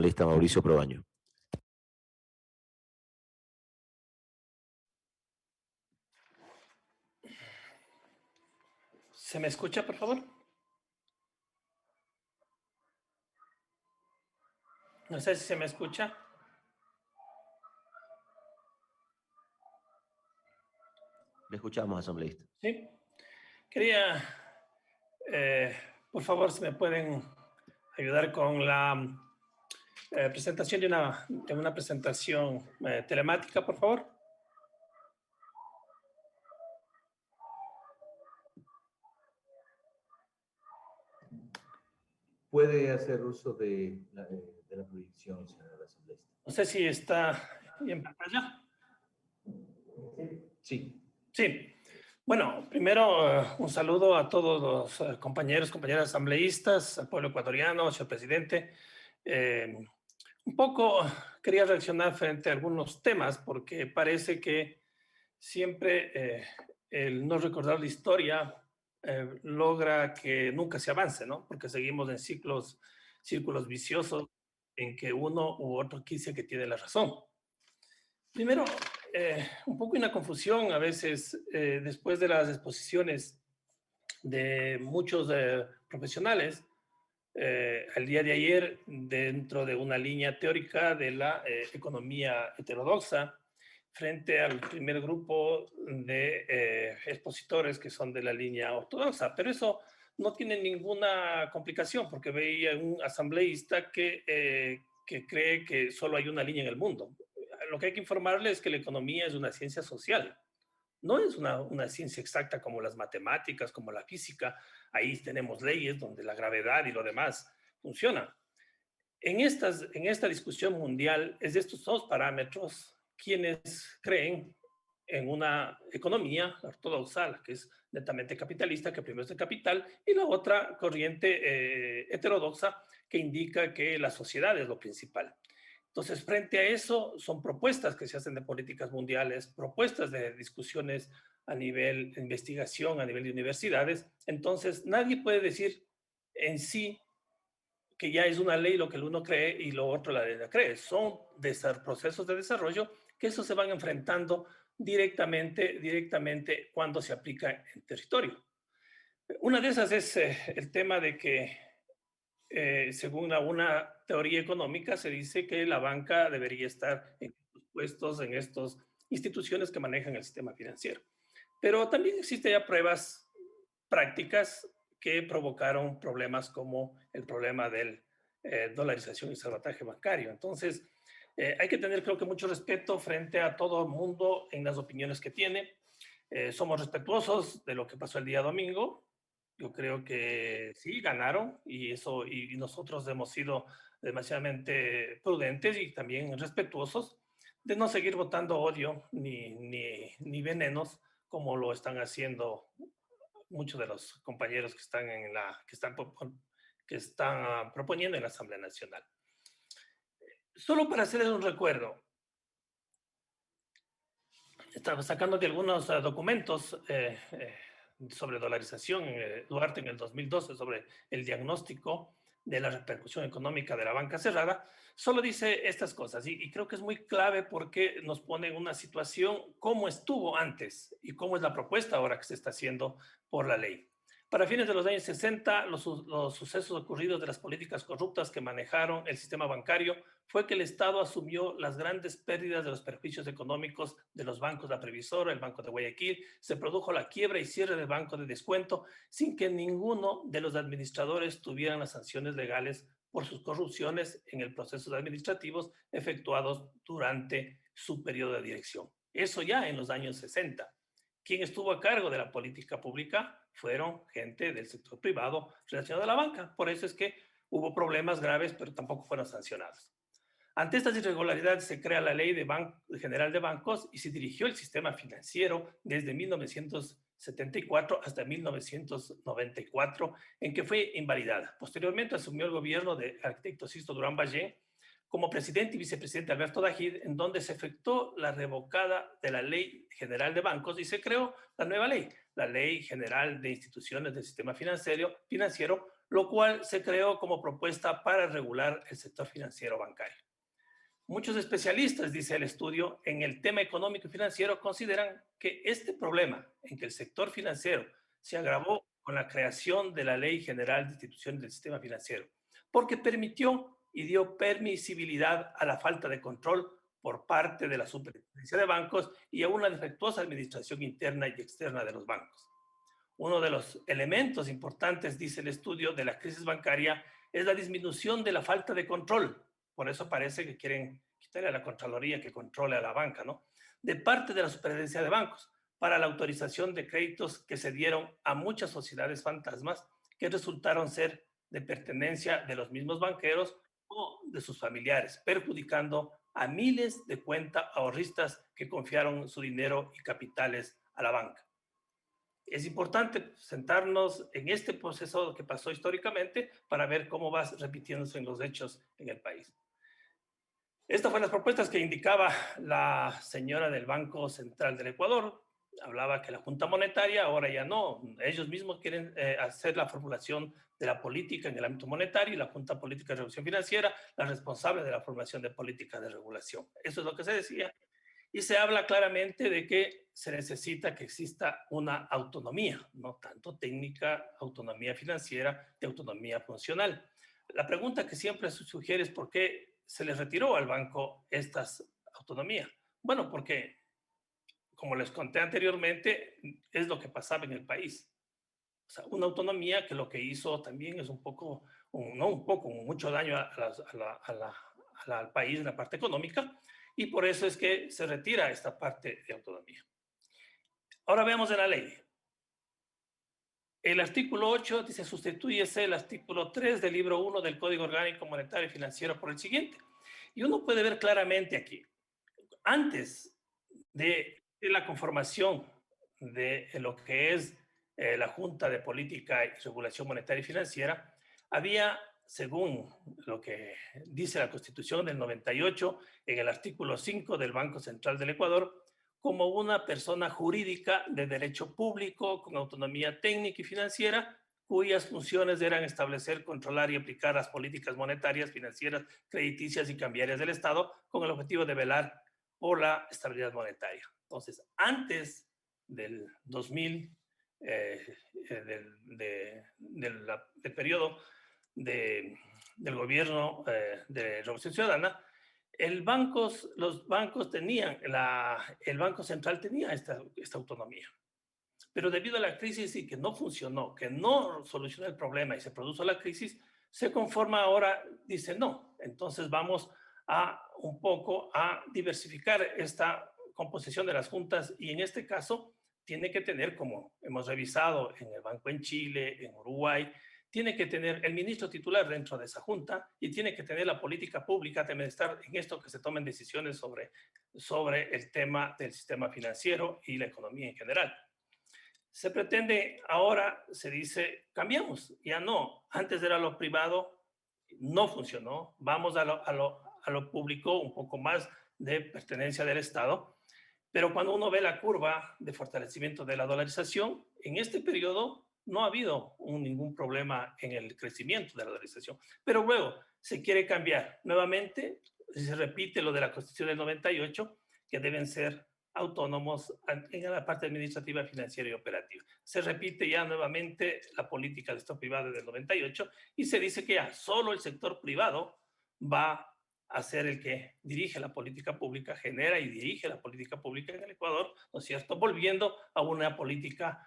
asambleísta Mauricio Probaño. ¿Se me escucha, por favor? No sé si se me escucha. Le escuchamos, asambleísta. Sí. Quería, por favor, si me pueden ayudar con la presentación de una presentación telemática, por favor. Puede hacer uso de la proyección, señor asambleísta. No sé si está en pantalla. Sí. Sí. Bueno, primero un saludo a todos los compañeros, compañeras asambleístas, al pueblo ecuatoriano, señor presidente. Un poco quería reaccionar frente a algunos temas porque parece que siempre el no recordar la historia logra que nunca se avance, ¿no? Porque seguimos en círculos viciosos en que uno u otro dice que tiene la razón. Primero, un poco una confusión a veces después de las exposiciones de muchos profesionales el día de ayer dentro de una línea teórica de la economía heterodoxa frente al primer grupo de expositores que son de la línea ortodoxa. Pero eso no tiene ninguna complicación porque veía un asambleísta que cree que solo hay una línea en el mundo. Lo que hay que informarle es que la economía es una ciencia social. No es una ciencia exacta como las matemáticas, como la física. Ahí tenemos leyes donde la gravedad y lo demás funcionan. En esta discusión mundial es de estos dos parámetros quienes creen en una economía ortodoxa, la que es netamente capitalista, que primero es el capital, y la otra corriente heterodoxa que indica que la sociedad es lo principal. Entonces, frente a eso, son propuestas que se hacen de políticas mundiales, propuestas de discusiones a nivel de investigación, a nivel de universidades. Entonces, nadie puede decir en sí que ya es una ley lo que el uno cree y lo otro la ley la cree. Son procesos de desarrollo que eso se van enfrentando directamente cuando se aplica en territorio. Una de esas es el tema de que según una teoría económica, se dice que la banca debería estar en estos puestos, en estas instituciones que manejan el sistema financiero. Pero también existen ya pruebas prácticas que provocaron problemas como el problema de dolarización y salvataje bancario. Entonces, hay que tener, creo que, mucho respeto frente a todo el mundo en las opiniones que tiene. Somos respetuosos de lo que pasó el día domingo. Yo creo que sí, ganaron y nosotros hemos sido demasiadamente prudentes y también respetuosos de no seguir votando odio ni venenos como lo están haciendo muchos de los compañeros que están proponiendo en la Asamblea Nacional. Solo para hacerles un recuerdo, estaba sacando de algunos documentos sobre dolarización en Duarte en el 2012 sobre el diagnóstico de la repercusión económica de la banca cerrada, solo dice estas cosas y creo que es muy clave porque nos pone en una situación cómo estuvo antes y cómo es la propuesta ahora que se está haciendo por la ley. Para fines de los años 60, los sucesos ocurridos de las políticas corruptas que manejaron el sistema bancario fue que el Estado asumió las grandes pérdidas de los perjuicios económicos de los bancos La Previsora, el Banco de Guayaquil, se produjo la quiebra y cierre del Banco de Descuento sin que ninguno de los administradores tuvieran las sanciones legales por sus corrupciones en el procesos administrativos efectuados durante su periodo de dirección. Eso ya en los años 60. ¿Quién estuvo a cargo de la política pública? Fueron gente del sector privado relacionado a la banca. Por eso es que hubo problemas graves, pero tampoco fueron sancionados. Ante estas irregularidades se crea la Ley General de Bancos y se dirigió el sistema financiero desde 1974 hasta 1994, en que fue invalidada. Posteriormente asumió el gobierno del arquitecto Sisto Durán Ballén como presidente y vicepresidente Alberto Dajid, en donde se efectuó la revocada de la Ley General de Bancos y se creó la nueva ley, la Ley General de Instituciones del Sistema Financiero, lo cual se creó como propuesta para regular el sector financiero bancario. Muchos especialistas, dice el estudio, en el tema económico y financiero consideran que este problema en que el sector financiero se agravó con la creación de la Ley General de Instituciones del Sistema Financiero, porque permitió y dio permisibilidad a la falta de control por parte de la Superintendencia de Bancos y a una defectuosa administración interna y externa de los bancos. Uno de los elementos importantes, dice el estudio, de la crisis bancaria es la disminución de la falta de control. Por eso parece que quieren quitarle a la Contraloría que controle a la banca, ¿no? De parte de la Superintendencia de Bancos, para la autorización de créditos que se dieron a muchas sociedades fantasmas que resultaron ser de pertenencia de los mismos banqueros o de sus familiares, perjudicando a miles de cuenta ahorristas que confiaron su dinero y capitales a la banca. Es importante sentarnos en este proceso que pasó históricamente para ver cómo va repitiéndose en los hechos en el país. Estas fueron las propuestas que indicaba la señora del Banco Central del Ecuador. Hablaba que la Junta Monetaria, ahora ya no, ellos mismos quieren hacer la formulación de la política en el ámbito monetario y la Junta Política de Regulación Financiera, la responsable de la formación de política de regulación. Eso es lo que se decía. Y se habla claramente de que se necesita que exista una autonomía, no tanto técnica, autonomía financiera, de autonomía funcional. La pregunta que siempre se sugiere es por qué se les retiró al banco estas autonomías. Bueno, porque, como les conté anteriormente, es lo que pasaba en el país. O sea, una autonomía que lo que hizo también es mucho daño al país en la parte económica, y por eso es que se retira esta parte de autonomía. Ahora veamos en la ley. El artículo 8 dice: sustitúyese el artículo 3 del libro 1 del Código Orgánico Monetario y Financiero por el siguiente. Y uno puede ver claramente aquí, antes de la conformación de lo que es la Junta de Política y Regulación Monetaria y Financiera, había, según lo que dice la Constitución del 98, en el artículo 5 del Banco Central del Ecuador, como una persona jurídica de derecho público con autonomía técnica y financiera, cuyas funciones eran establecer, controlar y aplicar las políticas monetarias, financieras, crediticias y cambiarias del Estado, con el objetivo de velar por la estabilidad monetaria. Entonces, antes del 2000, del periodo del gobierno de Revolución Ciudadana, el Banco Central tenía esta autonomía. Pero debido a la crisis y que no funcionó, que no solucionó el problema y se produjo la crisis, se conforma ahora, dice no. Entonces vamos un poco a diversificar esta composición de las juntas, y en este caso tiene que tener, como hemos revisado en el Banco en Chile, en Uruguay, tiene que tener el ministro titular dentro de esa junta y tiene que tener la política pública, debe estar en esto que se tomen decisiones sobre el tema del sistema financiero y la economía en general. Se pretende ahora, se dice, cambiamos, ya no, antes era lo privado, no funcionó, vamos a lo público, un poco más de pertenencia del Estado, pero cuando uno ve la curva de fortalecimiento de la dolarización, en este periodo no ha habido ningún problema en el crecimiento de la dolarización, pero luego se quiere cambiar nuevamente, se repite lo de la Constitución del 98, que deben ser autónomos en la parte administrativa, financiera y operativa. Se repite ya nuevamente la política del Estado privado del 98 y se dice que ya solo el sector privado va a ser el que dirige la política pública, genera y dirige la política pública en el Ecuador, ¿no es cierto? Volviendo a una política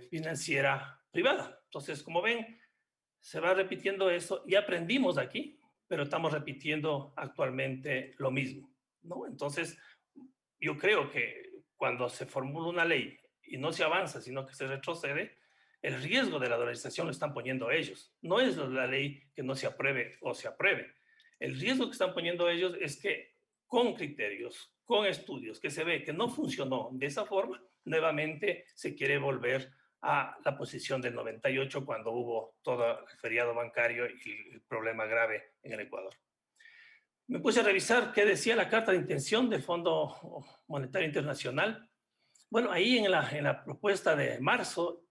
financiera privada. Entonces, como ven, se va repitiendo eso y aprendimos aquí, pero estamos repitiendo actualmente lo mismo, ¿no? Entonces, yo creo que cuando se formula una ley y no se avanza, sino que se retrocede, el riesgo de la dolarización lo están poniendo ellos. No es la ley que no se apruebe o se apruebe. El riesgo que están poniendo ellos es que con criterios, con estudios, que se ve que no funcionó de esa forma, nuevamente se quiere volver a la posición del 98 cuando hubo todo el feriado bancario y el problema grave en el Ecuador. Me puse a revisar qué decía la carta de intención del Fondo Monetario Internacional. Bueno, ahí en la propuesta de marzo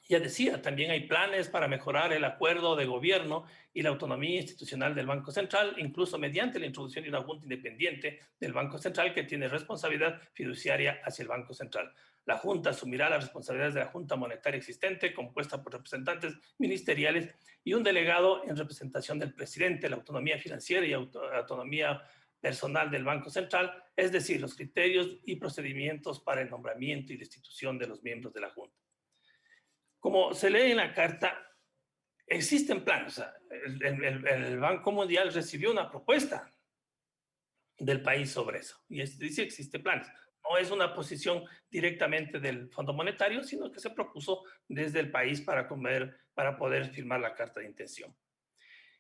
Ya decía, también hay planes para mejorar el acuerdo de gobierno y la autonomía institucional del Banco Central, incluso mediante la introducción de una junta independiente del Banco Central que tiene responsabilidad fiduciaria hacia el Banco Central. La junta asumirá las responsabilidades de la Junta Monetaria existente, compuesta por representantes ministeriales y un delegado en representación del presidente, la autonomía financiera y autonomía personal del Banco Central, es decir, los criterios y procedimientos para el nombramiento y destitución de los miembros de la Junta. Como se lee en la carta, existen planes. O sea, el Banco Mundial recibió una propuesta del país sobre eso. Y dice que existen planes. No es una posición directamente del Fondo Monetario, sino que se propuso desde el país para poder firmar la carta de intención.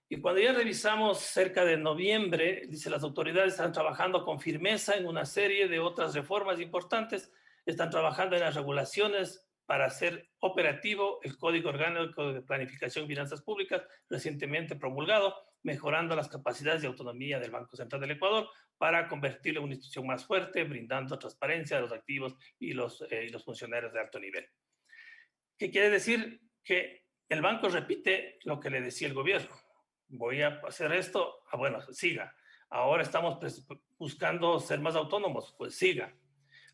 Y cuando ya revisamos cerca de noviembre, dice, las autoridades están trabajando con firmeza en una serie de otras reformas importantes, están trabajando en las regulaciones para hacer operativo el Código Orgánico de Planificación y Finanzas Públicas, recientemente promulgado, mejorando las capacidades de autonomía del Banco Central del Ecuador para convertirlo en una institución más fuerte, brindando transparencia de los activos y los funcionarios de alto nivel. ¿Qué quiere decir? Que el banco repite lo que le decía el gobierno. Voy a hacer esto, bueno, siga. Ahora estamos buscando ser más autónomos, pues siga.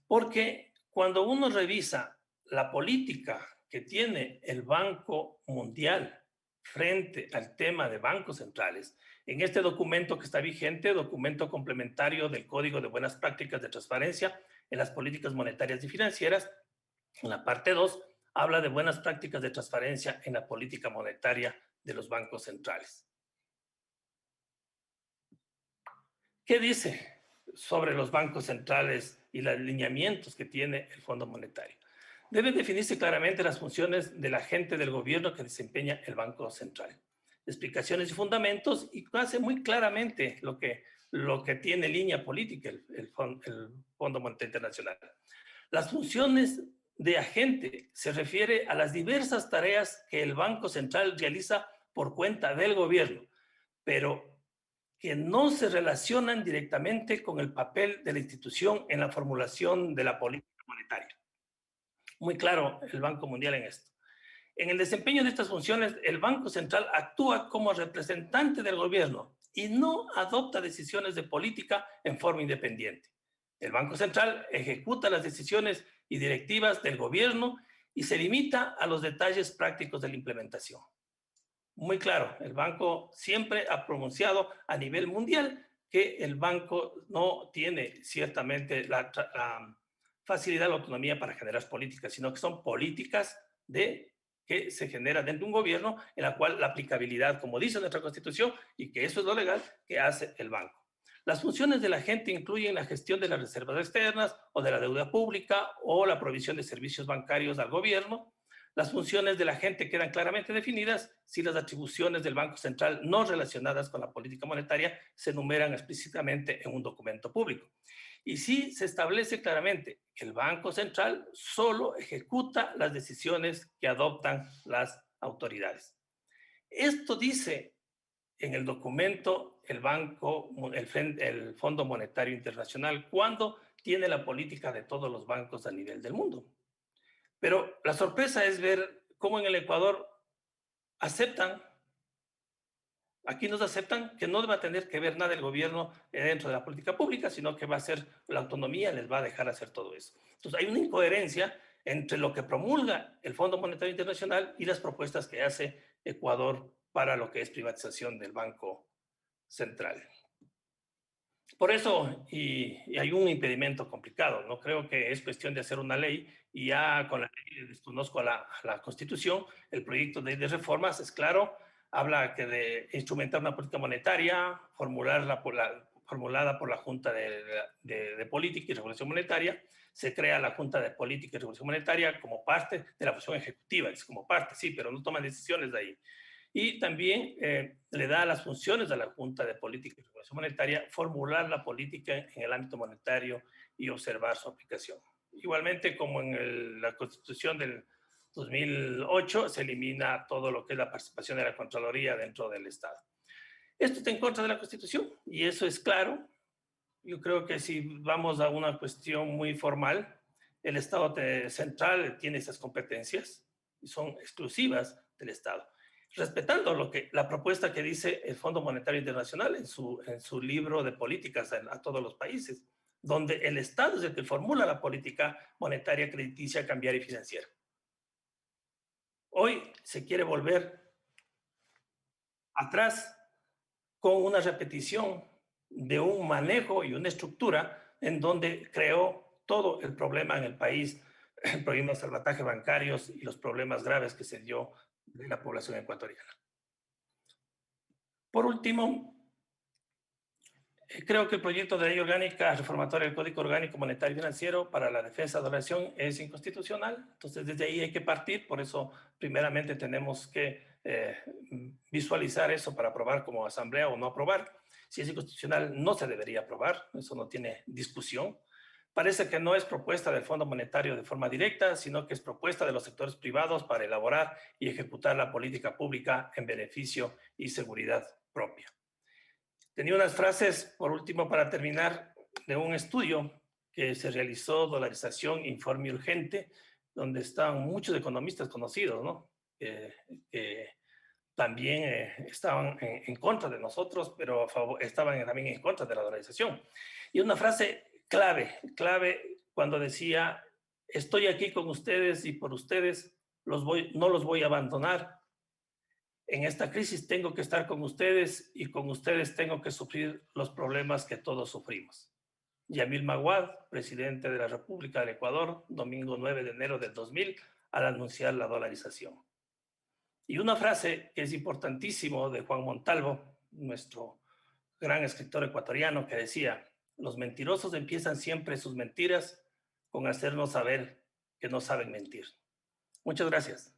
Porque cuando uno revisa la política que tiene el Banco Mundial frente al tema de bancos centrales, en este documento que está vigente, documento complementario del Código de Buenas Prácticas de Transparencia en las Políticas Monetarias y Financieras, en la parte 2, habla de buenas prácticas de transparencia en la política monetaria de los bancos centrales. ¿Qué dice sobre los bancos centrales y los lineamientos que tiene el Fondo Monetario? Deben definirse claramente las funciones del agente del gobierno que desempeña el Banco Central. Explicaciones y fundamentos, y hace muy claramente lo que tiene línea política el Fondo Monetario Internacional. Las funciones de agente se refiere a las diversas tareas que el Banco Central realiza por cuenta del gobierno, pero que no se relacionan directamente con el papel de la institución en la formulación de la política monetaria. Muy claro el Banco Mundial en esto. En el desempeño de estas funciones, el Banco Central actúa como representante del gobierno y no adopta decisiones de política en forma independiente. El Banco Central ejecuta las decisiones y directivas del gobierno y se limita a los detalles prácticos de la implementación. Muy claro, el banco siempre ha pronunciado a nivel mundial que el banco no tiene ciertamente la facilidad, la autonomía para generar políticas, sino que son políticas que se generan dentro de un gobierno en la cual la aplicabilidad, como dice nuestra Constitución, y que eso es lo legal, que hace el banco. Las funciones del agente incluyen la gestión de las reservas externas o de la deuda pública o la provisión de servicios bancarios al gobierno. Las funciones del agente quedan claramente definidas si las atribuciones del Banco Central no relacionadas con la política monetaria se enumeran explícitamente en un documento público. Y sí se establece claramente que el Banco Central solo ejecuta las decisiones que adoptan las autoridades. Esto dice en el documento el Fondo Monetario Internacional cuando tiene la política de todos los bancos a nivel del mundo. Pero la sorpresa es ver cómo en el Ecuador aquí nos aceptan que no va a tener que ver nada el gobierno dentro de la política pública, sino que va a ser la autonomía, les va a dejar hacer todo eso. Entonces hay una incoherencia entre lo que promulga el Fondo Monetario Internacional y las propuestas que hace Ecuador para lo que es privatización del Banco Central. Por eso, y hay un impedimento complicado, no creo que es cuestión de hacer una ley, y ya con la ley desconozco a la Constitución, el proyecto de reformas es claro, habla que de instrumentar una política monetaria, formulada por la Junta de Política y Regulación Monetaria, se crea la Junta de Política y Regulación Monetaria como parte de la función ejecutiva, es como parte, sí, pero no toman decisiones de ahí. Y también le da las funciones a la Junta de Política y Regulación Monetaria formular la política en el ámbito monetario y observar su aplicación. Igualmente, como en la Constitución del 2008, se elimina todo lo que es la participación de la Contraloría dentro del Estado. Esto está en contra de la Constitución y eso es claro. Yo creo que si vamos a una cuestión muy formal, el Estado central tiene esas competencias. y son exclusivas del Estado, respetando la propuesta que dice el Fondo Monetario Internacional en su libro de políticas a todos los países, donde el Estado es el que formula la política monetaria, crediticia, cambiaria y financiera. Hoy se quiere volver atrás con una repetición de un manejo y una estructura en donde creó todo el problema en el país, el problema de salvataje bancarios y los problemas graves que se dio de la población ecuatoriana. Por último, creo que el proyecto de ley orgánica reformatoria del Código Orgánico Monetario y Financiero para la defensa de la oración es inconstitucional. Entonces, desde ahí hay que partir. Por eso, primeramente, tenemos que visualizar eso para aprobar como asamblea o no aprobar. Si es inconstitucional, no se debería aprobar. Eso no tiene discusión. Parece que no es propuesta del Fondo Monetario de forma directa, sino que es propuesta de los sectores privados para elaborar y ejecutar la política pública en beneficio y seguridad propia. Tenía unas frases, por último, para terminar, de un estudio que se realizó, Dolarización, Informe Urgente, donde están muchos economistas conocidos, ¿no? Que también estaban en contra de nosotros, pero estaban también en contra de la dolarización. Y una frase clave cuando decía, estoy aquí con ustedes y por ustedes no los voy a abandonar. En esta crisis tengo que estar con ustedes y con ustedes tengo que sufrir los problemas que todos sufrimos. Yamil Maguad, presidente de la República del Ecuador, domingo 9 de enero del 2000, al anunciar la dolarización. Y una frase que es importantísimo de Juan Montalvo, nuestro gran escritor ecuatoriano, que decía, los mentirosos empiezan siempre sus mentiras con hacernos saber que no saben mentir. Muchas gracias.